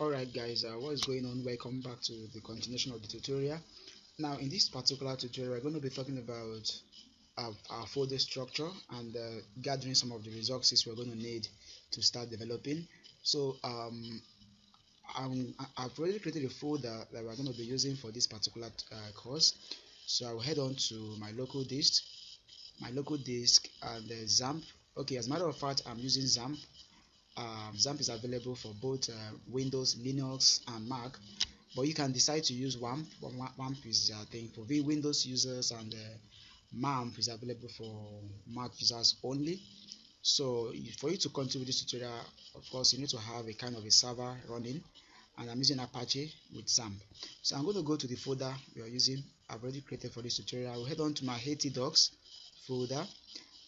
Alright guys, what's going on? Welcome back to the continuation of the tutorial. Now in this particular tutorial we're going to be talking about our folder structure and gathering some of the resources we're going to need to start developing. So I've already created a folder that we're going to be using for this particular course. So I'll head on to my local disk and XAMPP. Okay, as a matter of fact, I'm using XAMPP. XAMPP is available for both Windows, Linux, and Mac, but you can decide to use WAMP. WAMP is I think for Windows users, and MAMP is available for Mac users only. So for you to continue this tutorial, of course, you need to have a kind of a server running, and I'm using Apache with XAMPP. So I'm going to go to the folder we are using. I've already created for this tutorial. I will head on to my htdocs folder,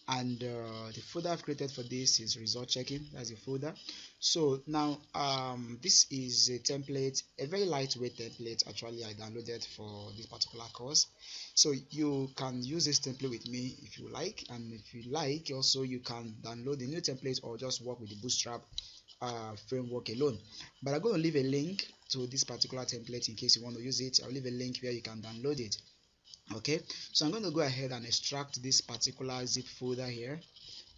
and the folder I've created for this is result checking. That's the folder. So now this is a template, a very lightweight template actually I downloaded for this particular course. So you can use this template with me if you like, and if you like also you can download the new template or just work with the Bootstrap framework alone. But I'm going to leave a link to this particular template in case you want to use it. I'll leave a link where you can download it. Okay, so I'm going to go ahead and extract this particular zip folder here,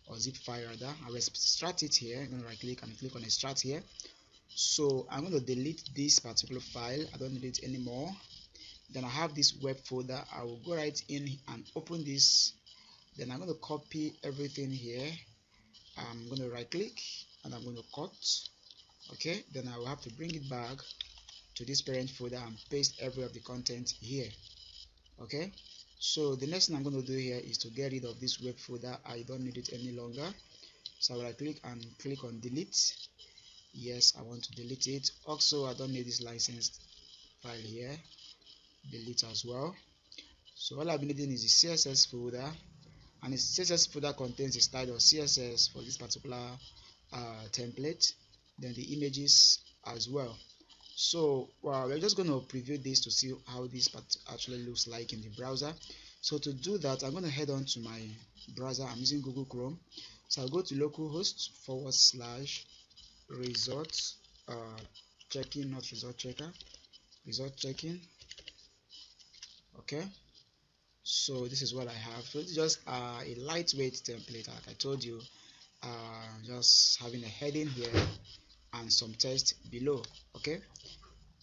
or zip file rather. I'll extract it here. I'm going to right click and click on extract here. So I'm going to delete this particular file. I don't need it anymore. Then I have this web folder. I will go right in and open this. Then I'm going to copy everything here. I'm going to right click and I'm going to cut. Okay, then I will have to bring it back to this parent folder and paste every of the content here. Okay, so the next thing I'm going to do here is to get rid of this web folder. I don't need it any longer, so I will click and click on delete. Yes, I want to delete it. Also, I don't need this licensed file here. Delete as well. So all I've been needing is the CSS folder, and the CSS folder contains the style.css for this particular template, then the images as well. So we're just going to preview this to see how this actually looks like in the browser. So to do that, I'm going to head on to my browser. I'm using Google Chrome, so I'll go to localhost / result checking, not result checker, result checking. Okay, so this is what I have. So it's just a lightweight template, like I told you, just having a heading here and some text below. Okay,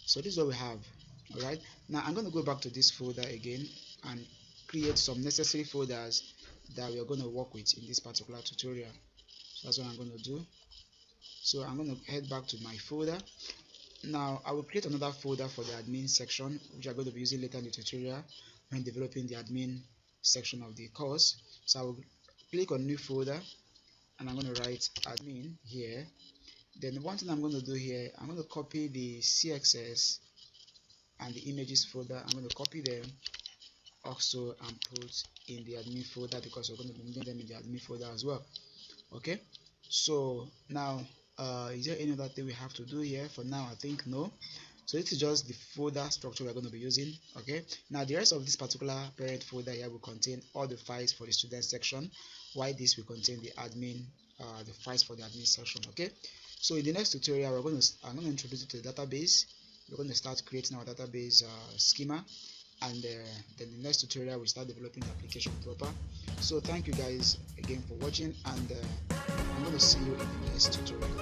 so this is what we have. All right, now I'm going to go back to this folder again and create some necessary folders that we are going to work with in this particular tutorial. So that's what I'm going to do. So I'm going to head back to my folder. Now I will create another folder for the admin section, which I'm going to be using later in the tutorial when developing the admin section of the course. So I will click on new folder and I'm going to write admin here. Then one thing I'm going to do here, I'm going to copy the CSS and the images folder. I'm going to copy them also and put in the admin folder, because we're going to be needing them in the admin folder as well. Okay, so now is there any other thing we have to do here? For now I think no. So this is just the folder structure we're going to be using. Okay, now the rest of this particular parent folder here will contain all the files for the student section, while this will contain the admin the files for the admin section. Okay, so in the next tutorial I'm going to introduce you to the database. We're going to start creating our database schema, and then the next tutorial we start developing the application proper. So thank you guys again for watching, and I'm going to see you in the next tutorial.